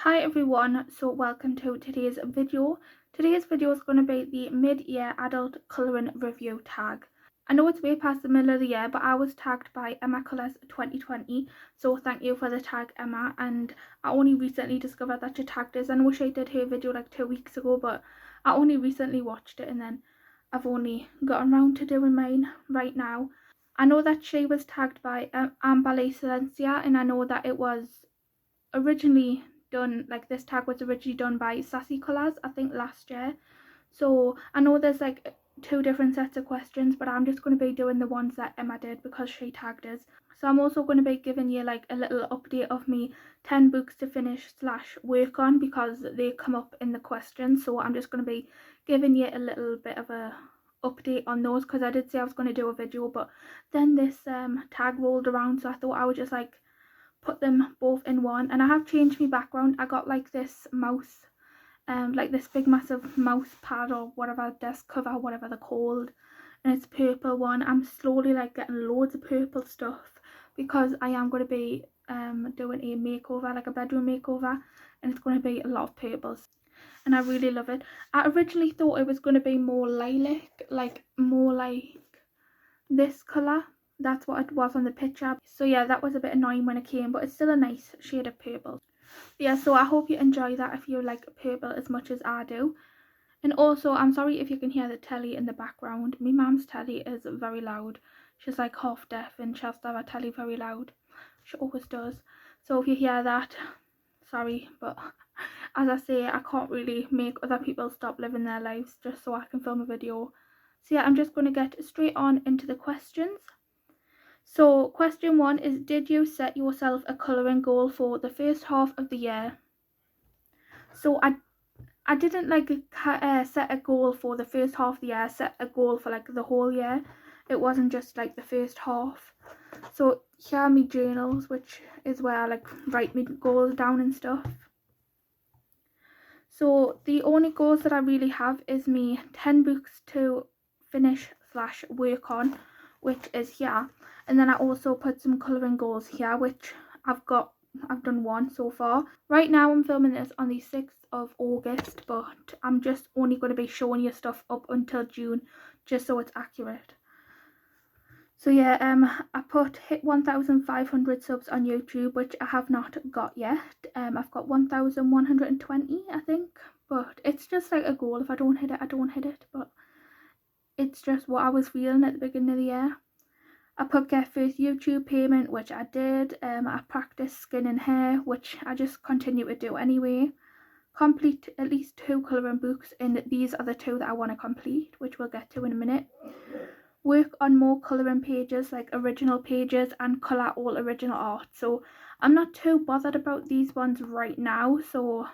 Hi everyone, so welcome to today's video. Today's video is going to be the mid-year adult colouring review tag. I know it's way past the middle of the year, but I was tagged by Emma Colours 2020, so thank you for the tag, Emma. And I only recently discovered that you tagged us, and I wish I did her video like 2 weeks ago, but I only recently watched it and then I've only gotten around to doing mine right now. I know that she was tagged by Amberley Silencia, and I know that it was originally done, like this tag was originally done by Sassy Colours, I think last year. So I know there's like two different sets of questions, but I'm just going to be doing the ones that Emma did because she tagged us. So I'm also going to be giving you like a little update of me 10 books to finish / work on, because they come up in the questions. So I'm just going to be giving you a little bit of a update on those, because I did say I was going to do a video, but then this tag rolled around, so I thought I would just like put them both in one. And I have changed my background. I got like this mouse, like this big massive mouse pad or whatever, desk cover, whatever they're called, and it's purple one. I'm slowly like getting loads of purple stuff because I am going to be doing a makeover, like a bedroom makeover, and it's going to be a lot of purples, and I really love it. I originally thought it was going to be more lilac, like more like this colour. That's what it was on the picture. So yeah, that was a bit annoying when it came, but it's still a nice shade of purple. Yeah, so I hope you enjoy that if you like purple as much as I do. And also, I'm sorry if you can hear the telly in the background. My mum's telly is very loud. She's like half deaf and she has to have her telly very loud. She always does. So if you hear that, sorry, but as I say, I can't really make other people stop living their lives just so I can film a video. So yeah, I'm just going to get straight on into the questions. So question 1 is, did you set yourself a colouring goal for the first half of the year? So I didn't like set a goal for the first half of the year. I set a goal for like the whole year. It wasn't just like the first half. So here are my journals, which is where I like write my goals down and stuff. So the only goals that I really have is me 10 books to finish / work on, which is here. And then I also put some colouring goals here, which I've done one so far. Right now I'm filming this on the 6th of August, but I'm just only going to be showing you stuff up until June, just so it's accurate. So yeah, I hit 1,500 subs on YouTube, which I have not got yet. I've got 1,120, I think, but it's just like a goal. If I don't hit it, I don't hit it, but it's just what I was feeling at the beginning of the year. I put get first YouTube payment, which I did. I practiced skin and hair, which I just continue to do anyway. Complete at least 2 colouring books, and these are the 2 that I want to complete, which we'll get to in a minute. Work on more colouring pages, like original pages, and colour all original art. So I'm not too bothered about these ones right now. So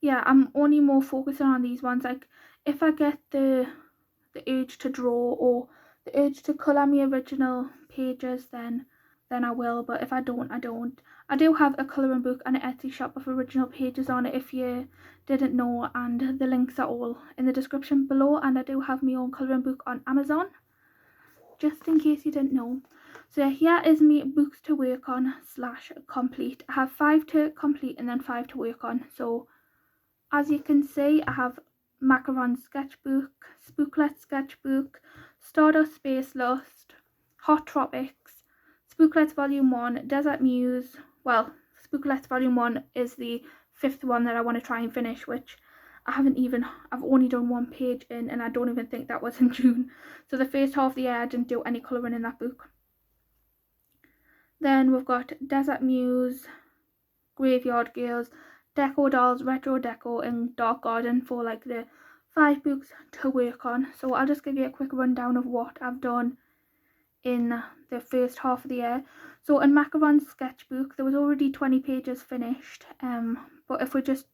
yeah, I'm only more focusing on these ones. Like if I get the urge to draw or the urge to colour my original pages, then I will. But if I don't, I don't. I do have a colouring book and an Etsy shop of original pages on it, if you didn't know, and the links are all in the description below. And I do have my own colouring book on Amazon, just in case you didn't know. So here is me books to work on / complete. I have 5 to complete and then 5 to work on. So as you can see, I have Macaron sketchbook, Spooklet sketchbook, Stardust Space Lust, Hot Tropics, Spooklets Volume 1, Desert Muse. Well, Spooklets Volume 1 is the 5th one that I want to try and finish, which I've only done 1 page in, and I don't even think that was in June. So the first half of the year I didn't do any colouring in that book. Then we've got Desert Muse, Graveyard Girls, Deco Dolls, Retro Deco, and Dark Garden for like the 5 books to work on. So I'll just give you a quick rundown of what I've done in the first half of the year. So in Macaron's sketchbook there was already 20 pages finished, but if we just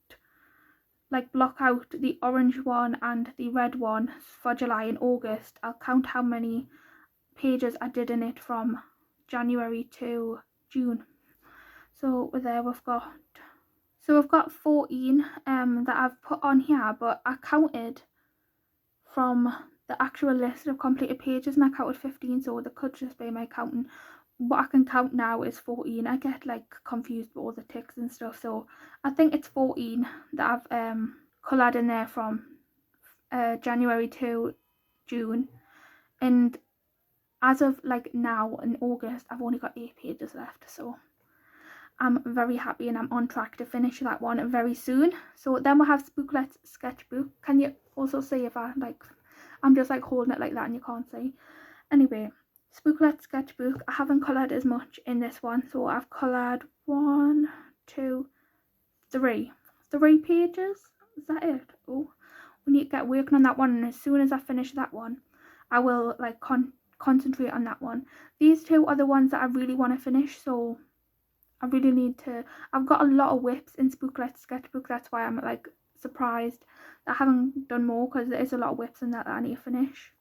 like block out the orange one and the red one for July and August, I'll count how many pages I did in it from January to June. So there we've got 14 that I've put on here, but I counted from the actual list of completed pages and I counted 15, so there could just be my counting what I can count now is 14. I get like confused with all the ticks and stuff, so I think it's 14 that I've coloured in there from January to June, and as of like now in August I've only got 8 pages left, so I'm very happy and I'm on track to finish that one very soon. So then we'll have Spooklet's sketchbook. Can you also see if I'm just like holding it like that and you can't see? Anyway, Spooklet's sketchbook. I haven't coloured as much in this one, so I've coloured 1, 2, 3 pages. Is that it? Oh, we need to get working on that one, and as soon as I finish that one I will like concentrate on that one. These two are the ones that I really want to finish, so I really need to. I've got a lot of whips in Spooklet's sketchbook, that's why I'm like surprised that I haven't done more, because there is a lot of whips in that I need to finish.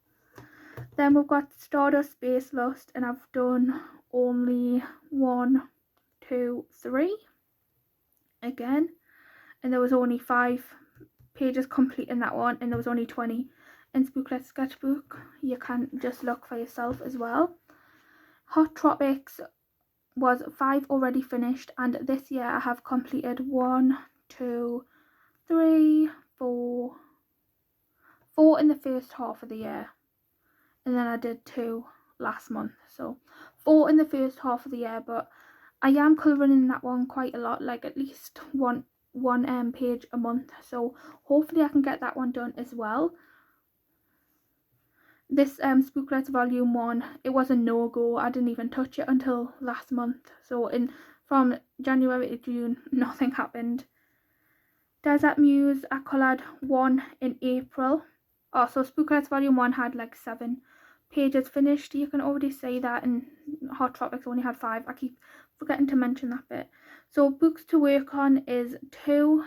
Then we've got Stardust Space Lust, and I've done only 1, 2, 3 again, and there was only 5 pages complete in that one, and there was only 20 in Spooklet's sketchbook. You can just look for yourself as well. Hot Tropics was 5 already finished, and this year I have completed 1, 2, 3, 4 in the first half of the year, and then I did 2 last month, so 4 in the first half of the year. But I am colouring in that one quite a lot, like at least one page a month, so hopefully I can get that one done as well. This Spooklet Volume 1, it was a no-go. I didn't even touch it until last month. So from January to June, nothing happened. Desert Muse, I coloured 1 in April. Oh, so Spooklet Volume 1 had like 7 pages finished. You can already see that, and Hot Tropics only had 5. I keep forgetting to mention that bit. So books to work on is 2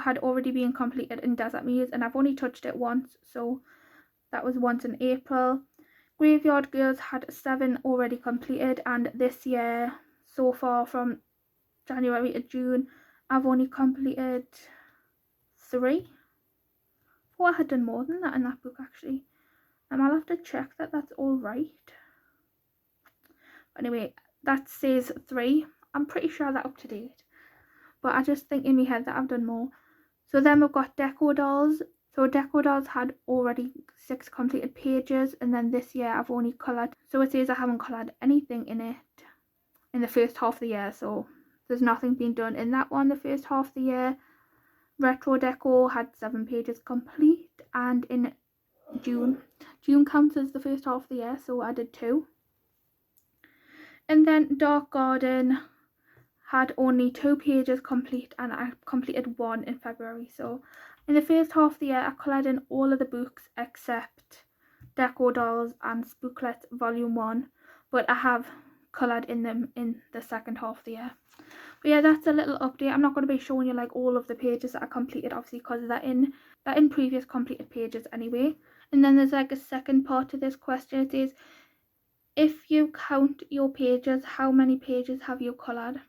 had already been completed in Desert Muse, and I've only touched it once, so that was once in April. Graveyard Girls had 7 already completed, and this year so far from January to June I've only completed 3. I had done more than that in that book actually. I'll have to check that that's all right. Anyway, that says 3. I'm pretty sure that's up to date, but I just think in my head that I've done more. So then we've got Deco Dolls. So Deco Dolls had already 6 completed pages, and then this year I've only coloured, so it says I haven't coloured anything in it in the first half of the year, so there's nothing being done in that one the first half of the year. Retro Deco had 7 pages complete, and in June counts as the first half of the year, so I did 2. And then Dark Garden had only 2 pages complete, and I completed 1 in February. So in the first half of the year I coloured in all of the books except Deco Dolls and Spooklet Volume 1, but I have coloured in them in the second half of the year. But yeah, that's a little update. I'm not going to be showing you like all of the pages that I completed, obviously, because they're in previous completed pages anyway. And then there's like a second part to this question. It says, if you count your pages, how many pages have you coloured?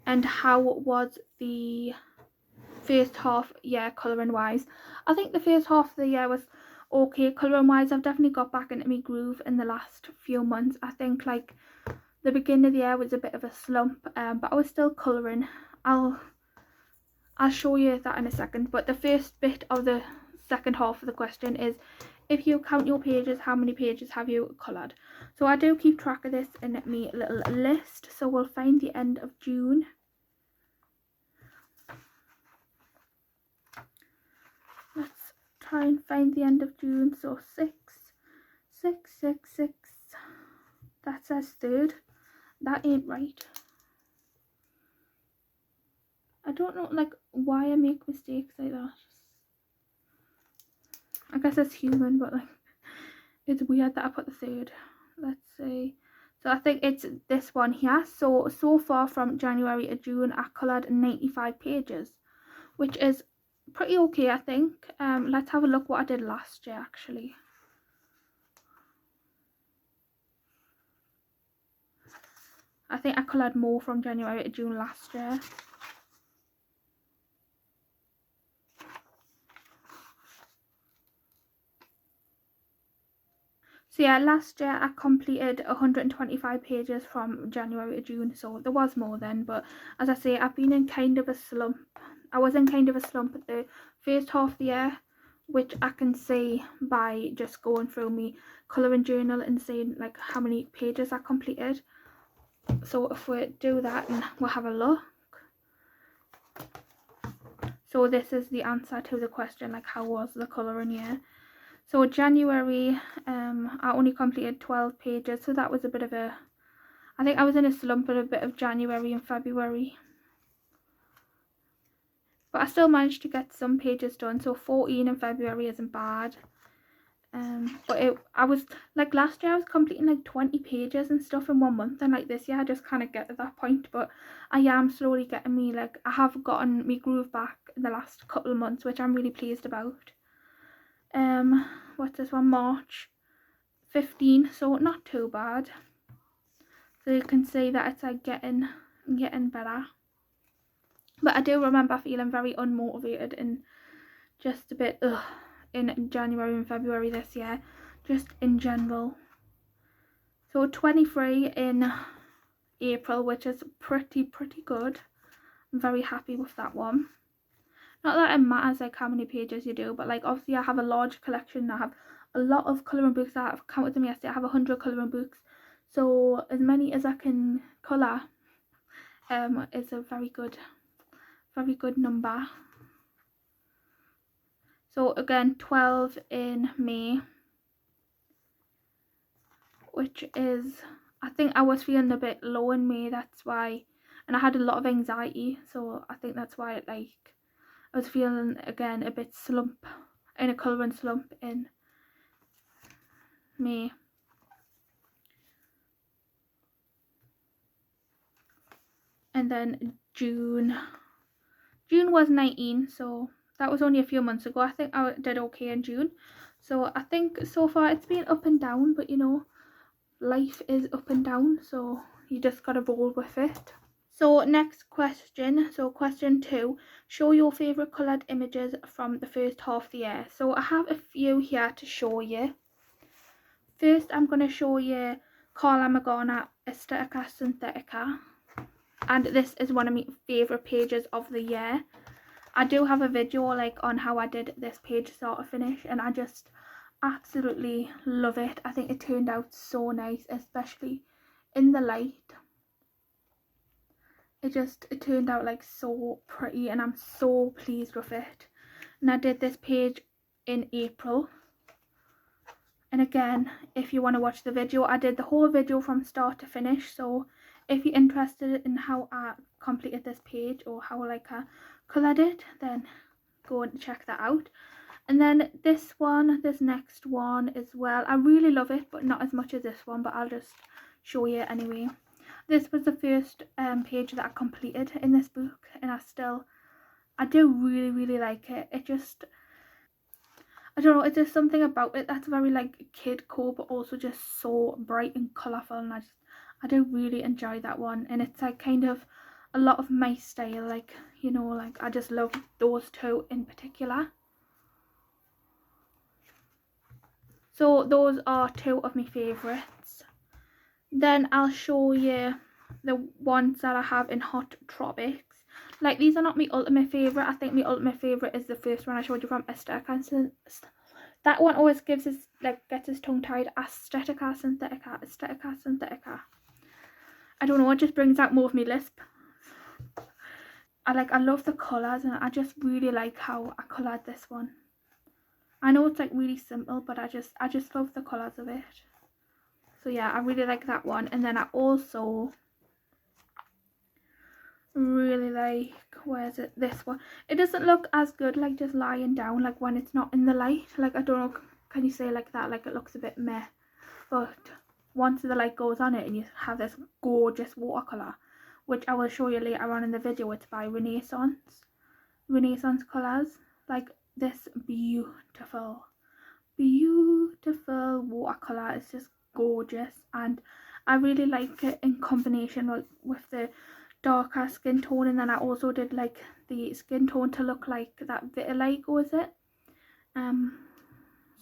And how was the first half year colouring wise? I think the first half of the year was okay colouring wise. I've definitely got back into my groove in the last few months. I think like the beginning of the year was a bit of a slump, but I was still colouring. I'll show you that in a second. But the first bit of the second half of the question is, if you count your pages, how many pages have you coloured? So I do keep track of this in my little list. So we'll find the end of June. Let's try and find the end of June. So 6, 6, 6, 6. That says 3rd. That ain't right. I don't know like why I make mistakes like that. I guess it's human, but like it's weird that I put the 3rd. Let's see. So I think it's this one here. So far from January to June I coloured 95 pages, which is pretty okay, I think. Let's have a look what I did last year actually. I think I coloured more from January to June last year. So yeah, last year I completed 125 pages from January to June, so there was more then, but as I say, I've been in kind of a slump. I was in kind of a slump at the first half of the year, which I can see by just going through me colouring journal and seeing like how many pages I completed. So if we do that and we'll have a look. So this is the answer to the question, like how was the colouring year. So January, I only completed 12 pages, so that was a bit of a, I think I was in a slump at a bit of January and February. But I still managed to get some pages done, so 14 in February isn't bad. But I was, like last year I was completing like 20 pages and stuff in 1 month, and like this year I just kind of get to that point, but I am slowly getting me, like I have gotten me groove back in the last couple of months, which I'm really pleased about. What's this one? March 15, so not too bad. So you can see that it's like getting better. But I do remember feeling very unmotivated and just a bit in January and February this year, just in general. So 23 in April, which is pretty good. I'm very happy with that one. Not that it matters like how many pages you do, but like obviously I have a large collection. I have a lot of colouring books. I've counted them yesterday. I have 100 colouring books, so as many as I can colour is a very good number. So again, 12 in May, which is, I think I was feeling a bit low in May, that's why, and I had a lot of anxiety, so I think that's why like I was feeling again a bit in a colouring slump in May. And then June was 19, so that was only a few months ago. I think I did okay in June, so I think so far it's been up and down, but you know, life is up and down, so you just gotta roll with it. So next question, so question 2, show your favourite coloured images from the first half of the year. So I have a few here to show you. First I'm going to show you Carla Magana Aesthetica Synthetica, and this is one of my favourite pages of the year. I do have a video like on how I did this page start to finish, and I just absolutely love it. I think it turned out so nice, especially in the light. It turned out like so pretty, and I'm so pleased with it. And I did this page in April, and again, if you want to watch the video, I did the whole video from start to finish. So if you're interested in how I completed this page or how like I coloured it, then go and check that out. And then this next one as well, I really love it, but not as much as this one, but I'll just show you anyway. This was the first page that I completed in this book, and I do really like it. It just, I don't know, it's just something about it that's very like kid core, but also just so bright and colourful, and I do really enjoy that one. And it's like kind of a lot of my style, like, you know, like I just love those two in particular. So those are two of my favourites. Then I'll show you the ones that I have in Hot Tropics. Like, these are not my ultimate favourite. I think my ultimate favourite is the first one I showed you from Aesthetica. That one always gets his tongue tied. Aesthetica Synthetica. I don't know, it just brings out more of my lisp. I love the colours, and I just really like how I coloured this one. I know it's like really simple, but I just love the colours of it. So yeah, I really like that one. And then I also really like, where is it, this one. It doesn't look as good like just lying down, like when it's not in the light. Like, I don't know, can you say like that, like it looks a bit meh, but once the light goes on it and you have this gorgeous watercolour, which I will show you later on in the video. It's by Reneeissance Colours. Like, this beautiful watercolour is just gorgeous, and I really like it in combination with the darker skin tone. And then I also did like the skin tone to look like that vitiligo, is it?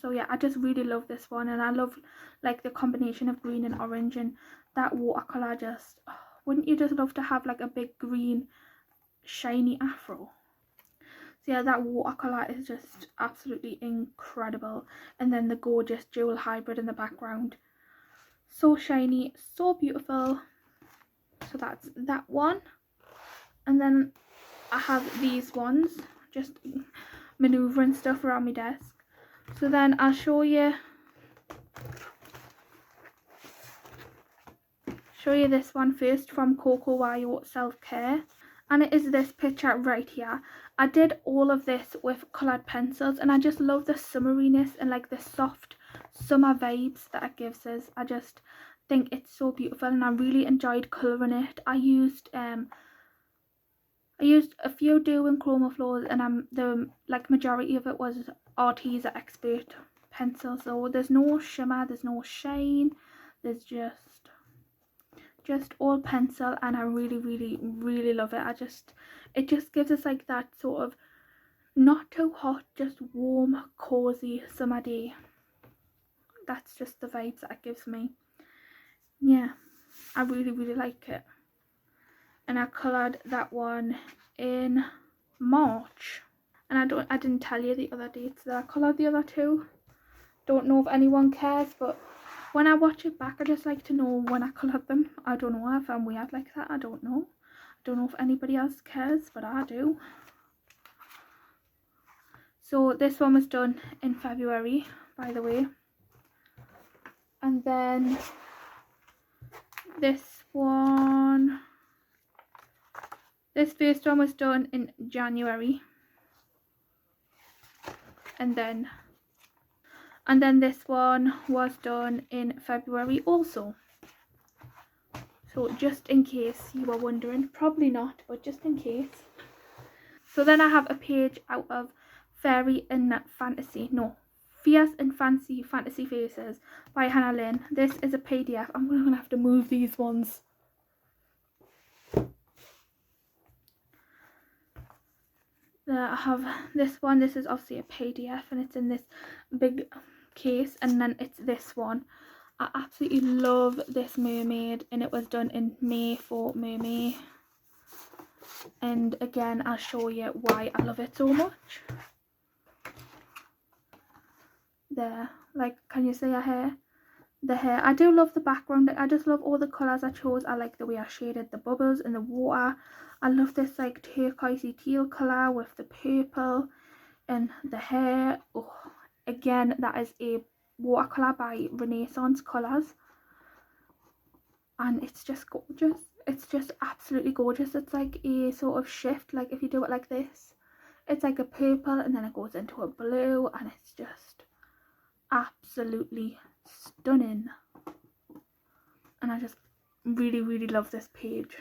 So yeah, I just really love this one, and I love like the combination of green and orange, and that watercolour just, oh, wouldn't you just love to have like a big green shiny afro? So yeah, that watercolour is just absolutely incredible. And then the gorgeous jewel hybrid in the background, so shiny, so beautiful. So that's that one. And then I have these ones, just manoeuvring stuff around my desk. So then I'll show you this one first, from Ryou Self Care, and it is this picture right here. I did all of this with coloured pencils, and I just love the summeriness and like the soft summer vibes that it gives us. I just think it's so beautiful, and I really enjoyed colouring it. I used a few dew and chroma floors, and the like majority of it was Artsy Expert pencil. So there's no shimmer, there's no shine, there's just all pencil, and I really love it. It just gives us like that sort of not too hot, just warm, cozy summer day. That's just the vibes that it gives me. Yeah, I really like it. And I coloured that one in March, and I didn't tell you the other dates that I coloured the other two. Don't know if anyone cares, but when I watch it back, I just like to know when I coloured them. I don't know if I'm weird like that. I don't know if anybody else cares, but I do. So this one was done in February, by the way. And then this first one was done in January. And then this one was done in February also. So just in case you were wondering, probably not, but just in case. So then I have a page out of Fierce and Fancy Fantasy Faces by Hannah Lynn. This is a PDF. I'm going to have to move these ones. There I have this one. This is obviously a PDF, and it's in this big case. And then it's this one. I absolutely love this mermaid, and it was done in May for Mermaid. And again, I'll show you why I love it so much. There, like, can you see her hair? The hair. I do love the background. I just love all the colours I chose. I like the way I shaded the bubbles in the water. I love this like turquoisey teal colour with the purple and the hair. Oh, again, that is a watercolour by Reneeissance Colours, and it's just gorgeous. It's just absolutely gorgeous. It's like a sort of shift, like if you do it like this, it's like a purple and then it goes into a blue, and it's just absolutely stunning. And I just really love this page.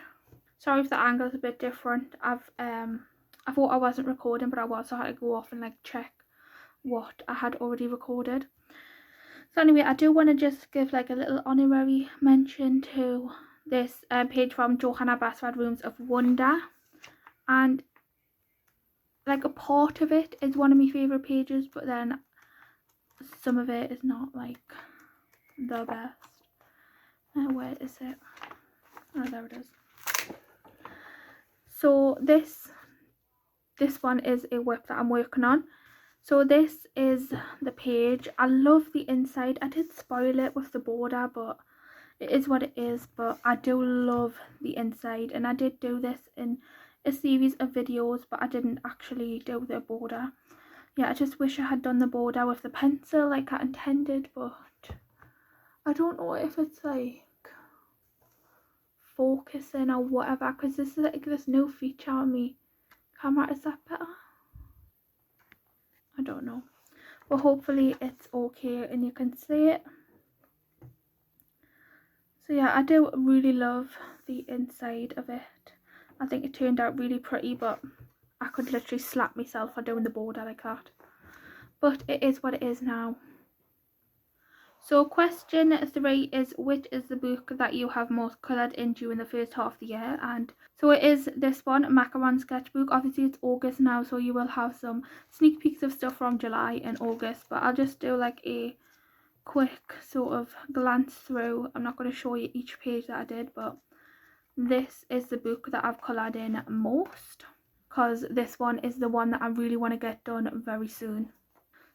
Sorry if the angle is a bit different. I thought I wasn't recording, but I was, so I had to go off and like check what I had already recorded. So anyway, I do want to just give like a little honorary mention to this page from Johanna Basford, Rooms of Wonder, and like a part of it is one of my favourite pages, but then some of it is not like the best. Where is it? Oh, there it is. So this one is a whip that I'm working on. So this is the page. I love the inside. I did spoil it with the border, but it is what it is. But I do love the inside, and I did do this in a series of videos, but I didn't actually do the border. Yeah, I just wish I had done the border with the pencil like I intended, but I don't know if it's like focusing or whatever, because this is like this new feature on me camera. Is that better? I don't know, but hopefully it's okay and you can see it. So yeah, I do really love the inside of it. I think it turned out really pretty, but I could literally slap myself for doing the border like that. But it is what it is now. So question 3 is, which is the book that you have most coloured in during the first half of the year? And so it is this one, Macaron Sketchbook. Obviously it's August now, so you will have some sneak peeks of stuff from July and August, but I'll just do like a quick sort of glance through. I'm not going to show you each page that I did, but this is the book that I've coloured in most, because this one is the one that I really want to get done very soon.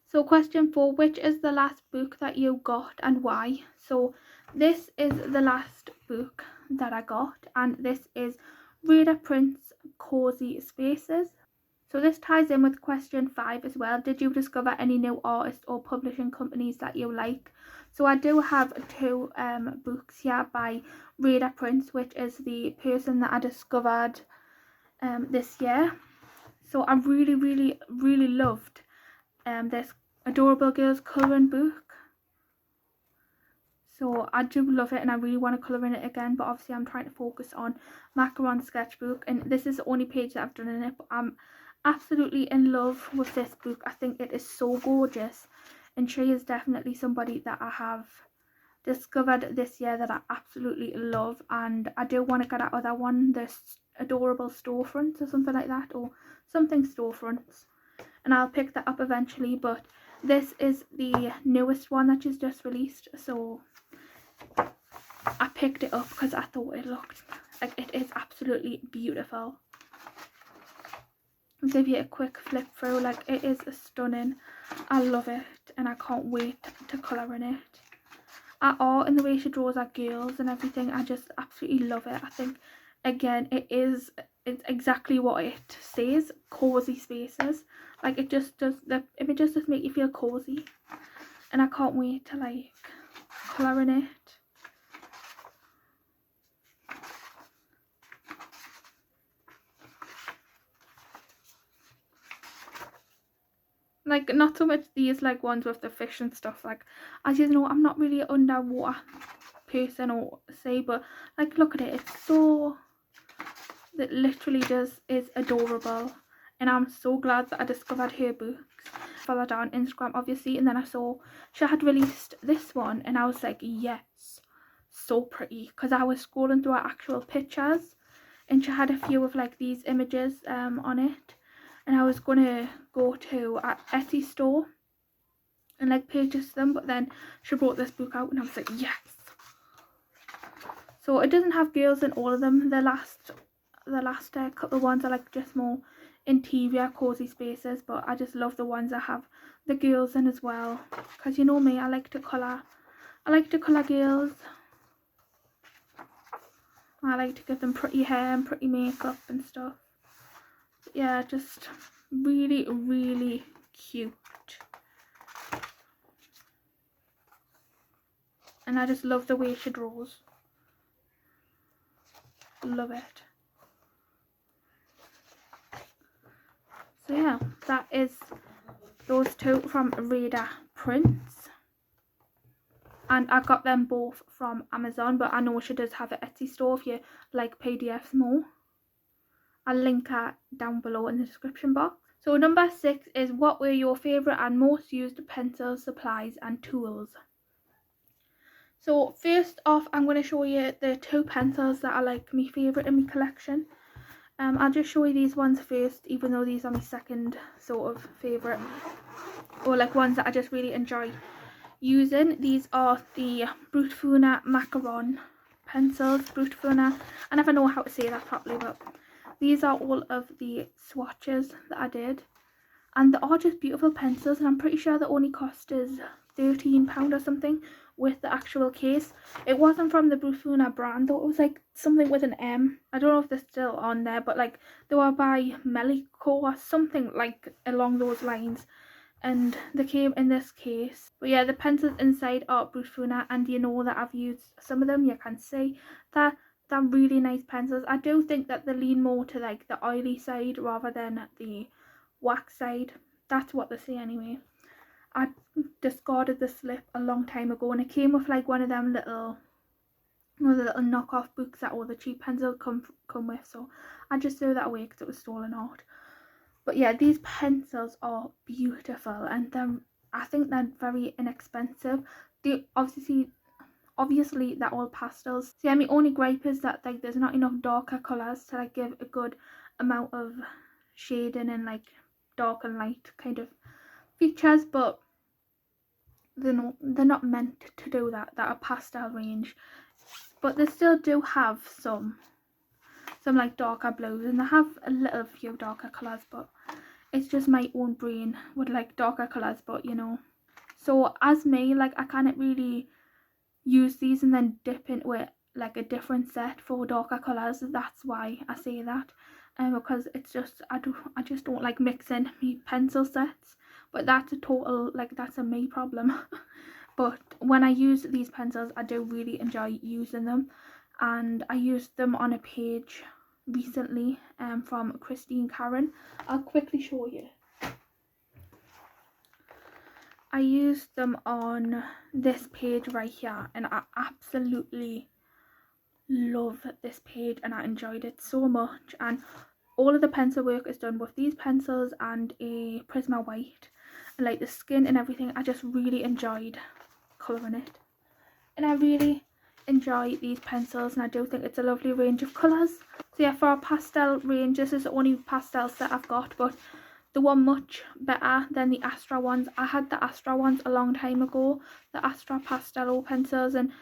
So question 4, which is the last book that you got and why? So this is the last book that I got, and this is Rayda Prints Cozy Spaces. So this ties in with question 5 as well. Did you discover any new artists or publishing companies that you like? So I do have 2 books here by Rayda Prints, which is the person that I discovered this year. So I really loved this Adorable Girls colouring book. So I do love it and I really want to colour in it again, but obviously I'm trying to focus on Macaron Sketchbook, and this is the only page that I've done in it, but I'm absolutely in love with this book. I think it is so gorgeous, and she is definitely somebody that I have discovered this year that I absolutely love, and I do want to get that other one, this Adorable Storefronts or something like that, or something Storefronts, and I'll pick that up eventually. But this is the newest one that she's just released, so I picked it up because I thought it looked like it is absolutely beautiful. I'll give you a quick flip through. Like, it is stunning. I love it and I can't wait to colour in it. Her art and the way she draws her girls and everything, I just absolutely love it. I think again it's exactly what it says, cozy spaces. Like, it just does, the images just make you feel cozy, and I can't wait to like colour in it. Like, not so much these like ones with the fish and stuff. Like, as you know, I'm not really an underwater person or say, but like, look at it, it's so, it literally just is adorable, and I'm so glad that I discovered her books. Followed her on Instagram obviously, and then I saw she had released this one and I was like, yes, so pretty, because I was scrolling through her actual pictures and she had a few of like these images on it, and I was gonna go to an Etsy store and like purchase them, but then she brought this book out and I was like, yes. So it doesn't have girls in all of them. The last couple of ones are like just more interior cozy spaces, but I just love the ones that have the girls in as well, because you know me, I like to colour girls. I like to give them pretty hair and pretty makeup and stuff. But yeah, just really cute, and I just love the way she draws. Love it. So yeah, that is those 2 from Rayda Prints, and I got them both from Amazon, but I know she does have an Etsy store if you like PDFs more. I'll link her down below in the description box. So number 6 is, what were your favourite and most used pencils, supplies and tools? So first off, I'm going to show you the 2 pencils that are like my favourite in my collection. I'll just show you these ones first, even though these are my second sort of favourite, or like ones that I just really enjoy using. These are the Brute Funa Macaron pencils. Brute Funa, I never know how to say that properly, but these are all of the swatches that I did, and they are just beautiful pencils, and I'm pretty sure the only cost is £13 or something with the actual case. It wasn't from the Brute Funa brand though, it was like something with an M. I don't know if they're still on there, but like they were by Melico or something like along those lines, and they came in this case. But yeah, the pencils inside are Brute Funa, and you know that I've used some of them. You can see that they're really nice pencils. I do think that they lean more to like the oily side rather than the wax side. That's what they say anyway. I discarded the slip a long time ago, and it came with like one of them little, the little knockoff books that all the cheap pencils come with, so I just threw that away because it was stolen art. But yeah, these pencils are beautiful, and I think they're very inexpensive. they obviously they're all pastels. So yeah, my only gripe is that like there's not enough darker colours to like give a good amount of shading and like dark and light kind of features, but they're not meant to do that. That a pastel range, but they still do have some like darker blues, and they have a little few darker colours, but it's just my own brain would like darker colours, but you know. So as me, like I can't really use these and then dip into it like a different set for darker colours. That's why I say that, because it's just I just don't like mixing me pencil sets, but that's a total like that's a me problem. But when I use these pencils, I do really enjoy using them, and I used them on a page recently from Christine Karen. I'll quickly show you. I used them on this page right here, and I absolutely love this page and I enjoyed it so much. And all of the pencil work is done with these pencils and a Prisma white, and like the skin and everything, I just really enjoyed colouring it, and I really enjoy these pencils, and I do think it's a lovely range of colours. So yeah, for our pastel range, this is the only pastels that I've got, but they were much better than the Astra ones. I had the Astra ones a long time ago, the Astra Pastello pencils, and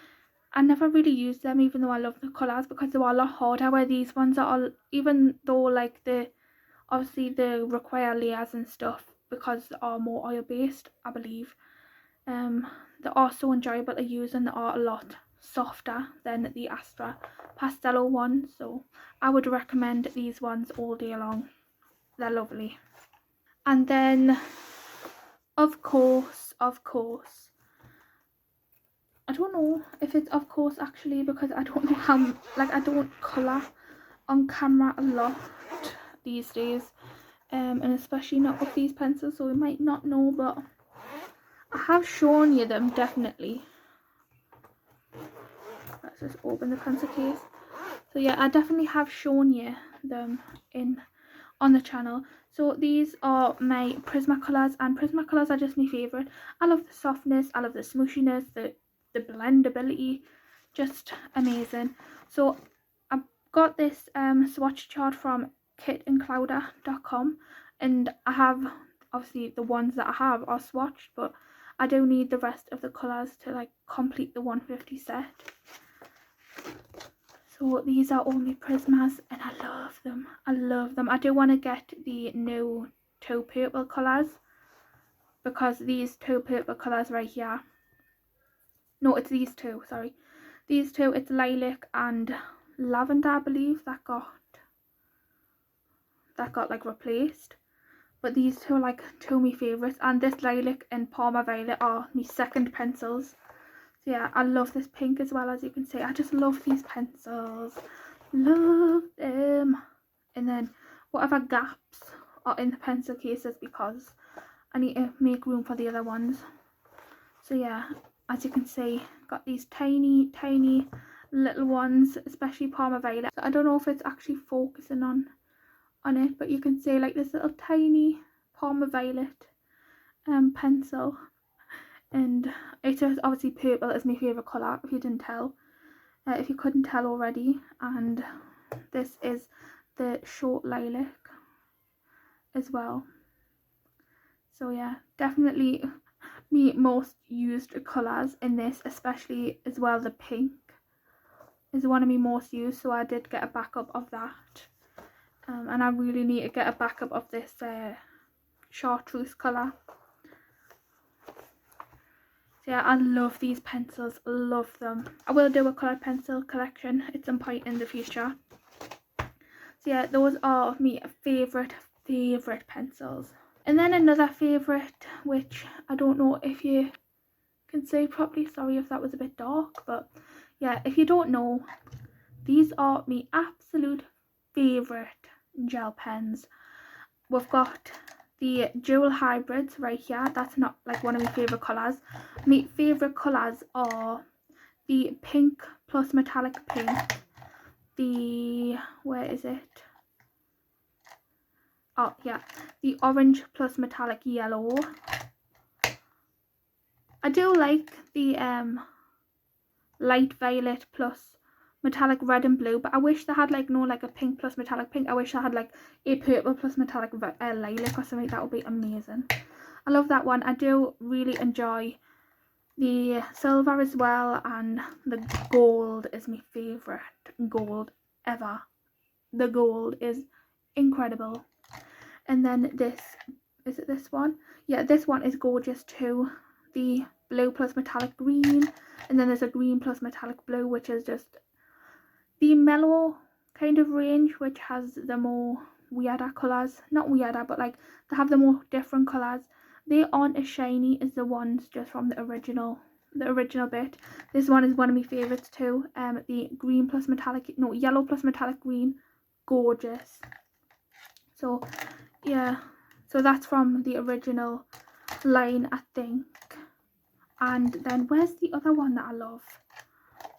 I never really used them even though I love the colours, because they were a lot harder, where these ones are all, even though like obviously they require layers and stuff because they are more oil based, I believe. They are so enjoyable to use, and they are a lot softer than the Astra Pastello ones, so I would recommend these ones all day long. They're lovely. And then of course, I don't know if it's of course actually, because I don't know how, like I don't colour on camera a lot these days, and especially not with these pencils, so we might not know, but I have shown you them definitely. Let's just open the pencil case. So yeah, I definitely have shown you them on the channel. So these are my Prisma colours, and Prisma colours are just my favourite. I love the softness, I love the smooshiness, the blendability, just amazing. So I got this swatch chart from kitandclouder.com, and I have, obviously the ones that I have are swatched, but I do need the rest of the colours to like complete the 150 set. So these are all my Prismas, and I love them. I love them. I do want to get the new 2 purple colours, because these 2 purple colours right here, no, it's these 2, sorry, these 2, it's lilac and lavender, I believe, that got like replaced, but these 2 are like 2 of my favourites, and this lilac and Parma Violet are my second pencils. So yeah, I love this pink as well, as you can see. I just love these pencils, love them. And then whatever gaps are in the pencil cases, because I need to make room for the other ones. So yeah, as you can see, got these tiny little ones, especially Parma Violet. So I don't know if it's actually focusing on it, but you can see like this little tiny Parma Violet pencil, and it is obviously purple is my favourite colour, if you didn't tell, if you couldn't tell already. And this is the short lilac as well. So yeah, definitely me most used colours in this, especially as well the pink is one of my most used, so I did get a backup of that, and I really need to get a backup of this chartreuse colour. So yeah, I love these pencils, love them. I will do a coloured pencil collection at some point in the future. So yeah, those are my favourite pencils. And then another favourite, which I don't know if you can see properly, sorry if that was a bit dark, but yeah, if you don't know, these are my absolute favourite gel pens. We've got the dual hybrids right here. That's not like one of my favourite colours. My favourite colours are the pink plus metallic pink, the, where is it? Oh yeah, the orange plus metallic yellow, I do like the light violet plus metallic red and blue, but I wish they had like a pink plus metallic pink. I wish I had like a purple plus metallic lilac or something. That would be amazing. I love that one. I do really enjoy the silver as well, and the gold is my favourite gold ever. The gold is incredible. And then this, is it this one? Yeah, this one is gorgeous too. The blue plus metallic green, and then there's a green plus metallic blue, which is just the mellow kind of range, which has the more weirder colours. Not weirder, but like they have the more different colours. They aren't as shiny as the ones just from the original bit. This one is one of my favourites too. The green plus metallic, no, yellow plus metallic green, gorgeous. So yeah, so that's from the original line, I think. And then where's the other one that I love?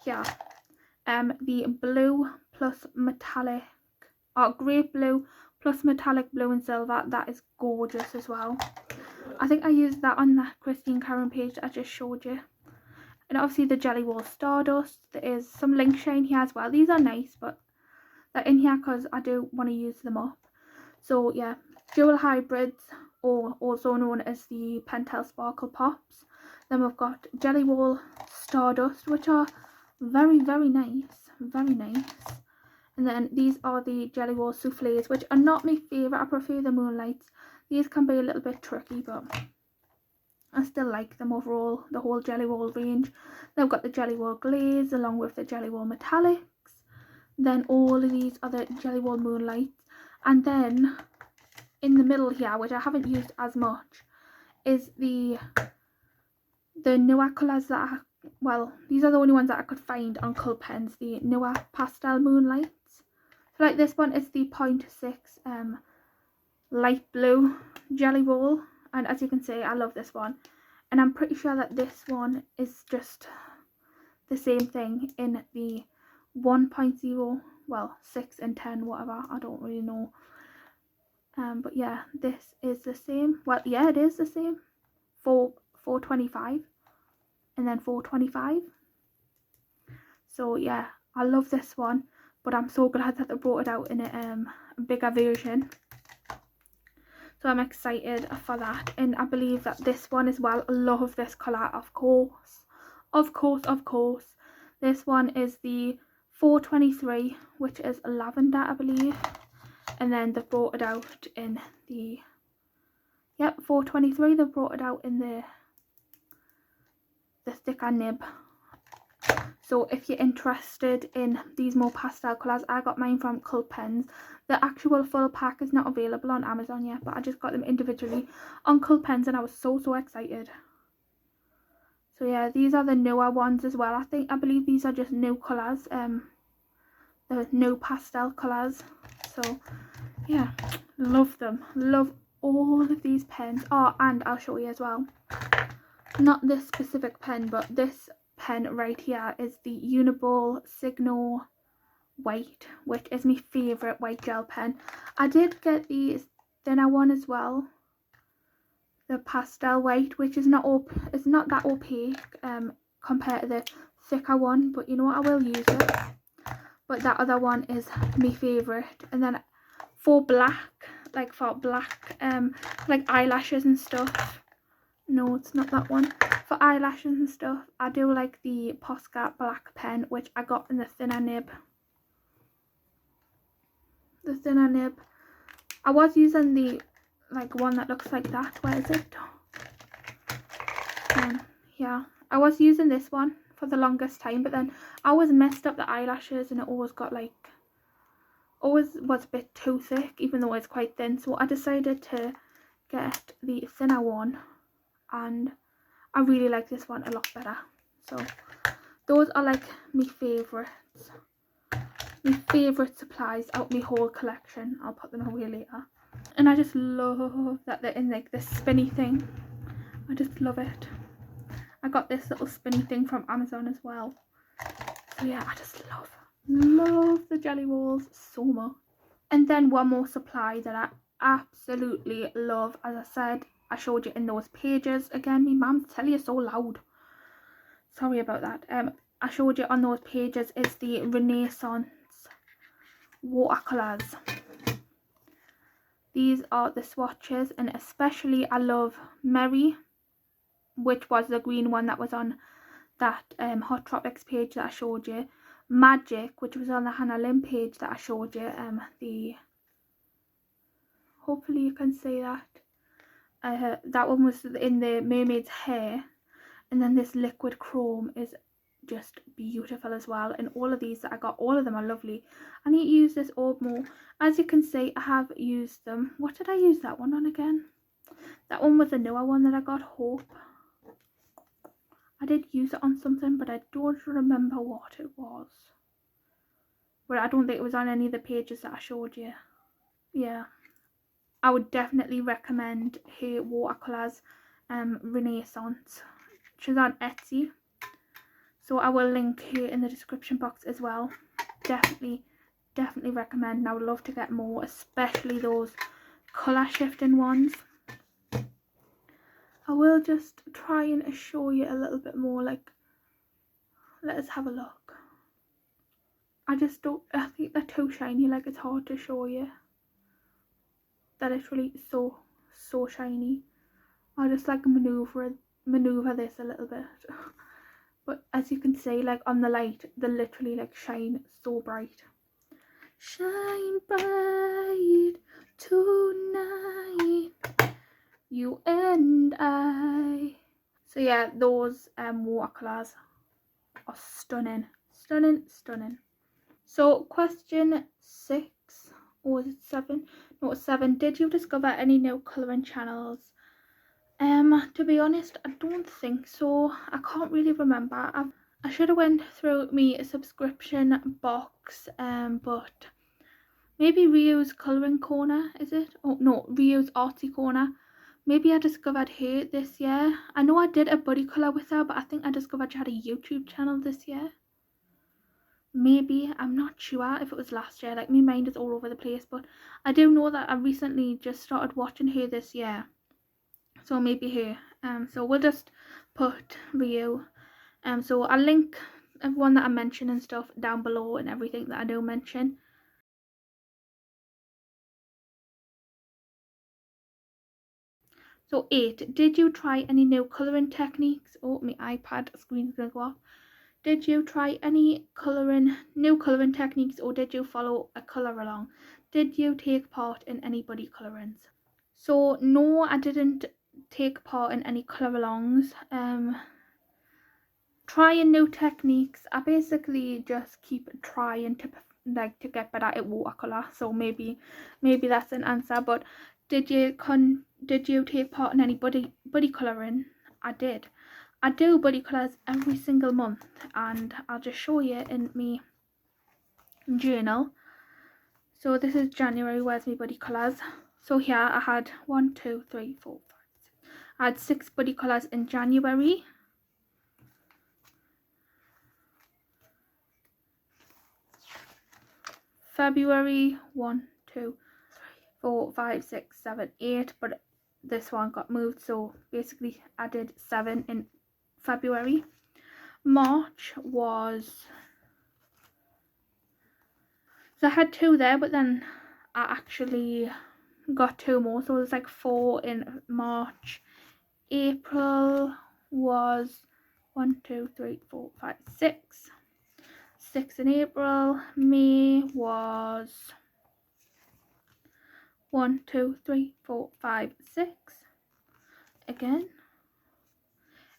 Here, the blue plus metallic, or grape blue plus metallic blue and silver. That is gorgeous as well. I think I used that on that Christine Karen page that I just showed you. And obviously the Jelly Roll Stardust. There is some link shine here as well. These are nice, but they're in here because I do want to use them up. So yeah, Jewel Hybrids, or also known as the Pentel Sparkle Pops. Then we've got Jelly Roll Stardust, which are very, very nice. Very nice. And then these are the Jelly Roll Soufflés, which are not my favourite. I prefer the Moonlights. These can be a little bit tricky, but I still like them overall, the whole Jelly Roll range. Then we've got the Jelly Roll Glaze along with the Jelly Roll Metallics. Then all of these other Jelly Roll Moonlights. And then in the middle here, which I haven't used as much, is the newer colours that well, these are the only ones that I could find on Colour Pens, the newer Pastel Moonlights. So like this one is the 0.6 light blue Jelly Roll, and as you can see, I love this one. And I'm pretty sure that this one is just the same thing in the 1.0, well, 6 and 10, whatever, I don't really know. But yeah, this is the same. Well, yeah, it is the same. 425 and then 425. So yeah, I love this one, but I'm so glad that they brought it out in a bigger version. So I'm excited for that, and I believe that this one as well, I love this colour, of course. This one is the 423, which is lavender, I believe. And then they brought it out in the, yep, 423, they brought it out in the thicker nib. So if you're interested in these more pastel colours, I got mine from Colour Pens. The actual full pack is not available on Amazon yet, but I just got them individually on Colour Pens, and I was so excited. So yeah, these are the newer ones as well. I believe these are just new colours. The new pastel colours. So yeah, love them. Love all of these pens. Oh, and I'll show you as well. Not this specific pen, but this pen right here is the Uniball Signo White, which is my favourite white gel pen. I did get the thinner one as well, the pastel white, which is not that opaque compared to the thicker one, but you know what, I will use it. But that other one is my favourite. And then for black like eyelashes and stuff, no, it's not that one. For eyelashes and stuff, I do like the Posca black pen, which I got in the thinner nib. I was using the one that looks like that. Where is it? Yeah, I was using this one for the longest time, but then I always messed up the eyelashes, and it always was a bit too thick, even though it's quite thin. So I decided to get the thinner one, and I really like this one a lot better. So those are like my favourites. My favourite supplies out my whole collection. I'll put them away later. And I just love that they're in like this spinny thing. I just love it. I got this little spinny thing from Amazon as well. So yeah, I just love the jelly rolls so much. And then one more supply that I absolutely love, as I said, I showed you in those pages. Again, my mum's telling you so loud. Sorry about that. I showed you on those pages is the Reneeissance watercolours. These are the swatches, and especially I love Merry, which was the green one that was on that Hot Tropics page that I showed you. Magic, which was on the Hannah Lynn page that I showed you. Hopefully you can see that. That one was in the mermaid's hair, and then this liquid chrome is just beautiful as well. And all of these that I got, all of them are lovely. I need to use this orb more. As you can see, I have used them. What did I use that one on again? That one was a newer one that I got, Hope. I did use it on something, but I don't remember what it was. But I don't think it was on any of the pages that I showed you. Yeah, I would definitely recommend her watercolours, Reneeissance. She's on Etsy, so I will link her in the description box as well. Definitely recommend, and I would love to get more, especially those colour shifting ones. I will just try and show you a little bit more, like, let us have a look. I think they're too shiny, like it's hard to show you. They're literally so shiny. I just like maneuver this a little bit. But as you can see, like on the light, they literally like shine so bright. Shine bright tonight, you and I. So yeah, those watercolours are stunning. So question 6, or was it 7? No, it's 7. Did you discover any new colouring channels? To be honest, I don't think so. I can't really remember. I should have went through my subscription box, but maybe Ryou's colouring corner, is it? Oh no, Ryou's artsy corner. Maybe I discovered her this year. I know I did a buddy colour with her, but I think I discovered she had a YouTube channel this year. Maybe, I'm not sure if it was last year. Like, my mind is all over the place, but I do know that I recently just started watching her this year. So maybe her. So we'll just put Ryou. So I'll link everyone that I mention and stuff down below, and everything that I do mention. So 8, did you try any new colouring techniques? Oh, my iPad screen's gonna go off. Did you try any new colouring techniques, or did you follow a colour along? Did you take part in any buddy colourings? So no, I didn't take part in any colour alongs. Trying new techniques, I basically just keep trying to get better at watercolour. So maybe that's an answer. But did you take part in any buddy colouring? I did. I do buddy colours every single month, and I'll just show you in my journal. So this is January, where's my buddy colours? So here I had 1, 2, 3, 4, 5, 6. I had 6 buddy colours in January. February 1, 2, 3, 4, 5, 6, 7, 8, but this one got moved, so basically I did 7 in February. March was, so I had 2 there, but then I actually got 2 more, so it was like 4 in March. April was 1, 2, 3, 4, 5, 6. 6 in April. May was 1, 2, 3, 4, 5, 6 again.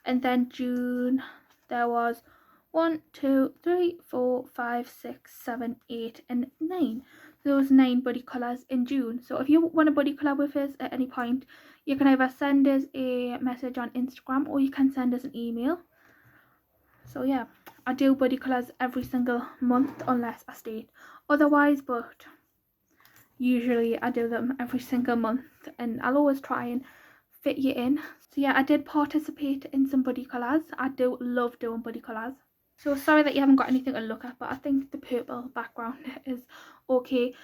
And then June there was 1, 2, 3, 4, 5, 6, 7, 8 and 9. There was 9 buddy colours in June. So if you want a buddy colour with us at any point, you can either send us a message on Instagram, or you can send us an email. So yeah, I do buddy colours every single month unless I state otherwise, but usually I do them every single month, and I'll always try and fit you in. So yeah, I did participate in some buddy colours. I do love doing buddy colours. So sorry that you haven't got anything to look at, but I think the purple background is okay.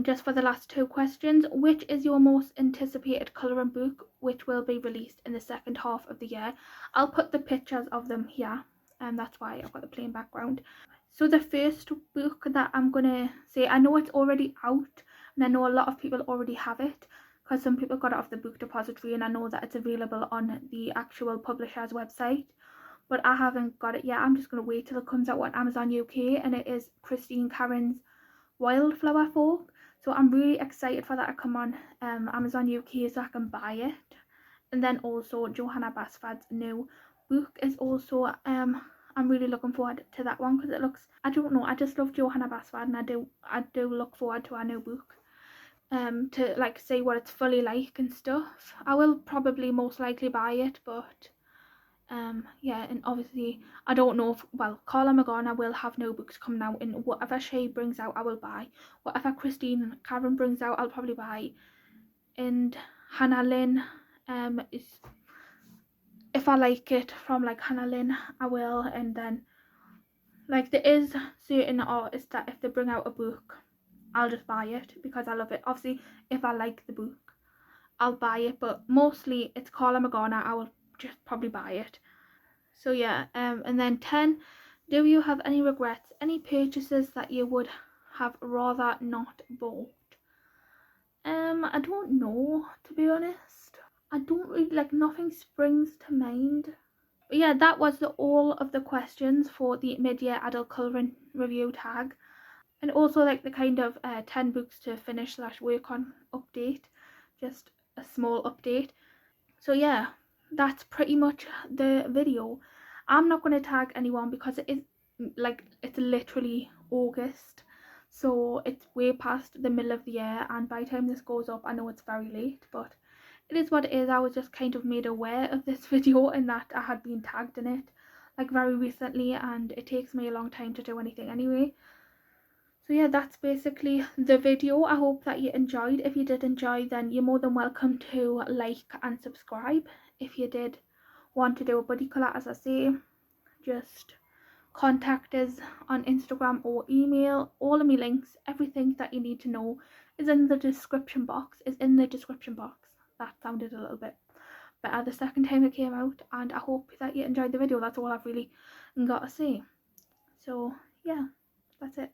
Just for the last two questions, which is your most anticipated colouring book, which will be released in the second half of the year? I'll put the pictures of them here, and that's why I've got the plain background. So the first book that I'm gonna say, I know it's already out, and I know a lot of people already have it, because some people got it off the book depository, and I know that it's available on the actual publisher's website, but I haven't got it yet. I'm just going to wait till it comes out on Amazon UK, and it is Christine Karen's Wildflower Folk. So I'm really excited for that to come on Amazon UK so I can buy it. And then also Johanna Basfad's new book is also I'm really looking forward to that one, because it looks, I don't know, I just love Johanna Basfad, and I do look forward to our new book. To like see what it's fully like and stuff. I will probably most likely buy it, but yeah, and obviously I don't know if, well, Carla McGarner will have no books coming out, and whatever she brings out I will buy. Whatever Christine Karen brings out I'll probably buy. And Hannah Lynn, is, if I like it from like Hannah Lynn I will. And then like there is certain artists that if they bring out a book I'll just buy it because I love it. Obviously if I like the book I'll buy it, but mostly it's Carla McGarner, I will just probably buy it. So yeah, and then 10, do you have any regrets, any purchases that you would have rather not bought? I don't know, to be honest. I don't really, like, nothing springs to mind. But yeah, that was all of the questions for the mid-year adult colouring review tag. And also like the kind of 10 books to finish / work on update. Just a small update. So yeah, that's pretty much the video. I'm not going to tag anyone because it is like, it's literally August, so it's way past the middle of the year, and by the time this goes up I know it's very late, but it is what it is. I was just kind of made aware of this video and that I had been tagged in it like very recently, and it takes me a long time to do anything anyway. So yeah, that's basically the video. I hope that you enjoyed. If you did enjoy, then you're more than welcome to like and subscribe. If you did want to do a buddy colour, as I say, just contact us on Instagram or email. All of my links, everything that you need to know is in the description box. That sounded a little bit better the second time it came out, and I hope that you enjoyed the video. That's all I've really got to say. So yeah, that's it.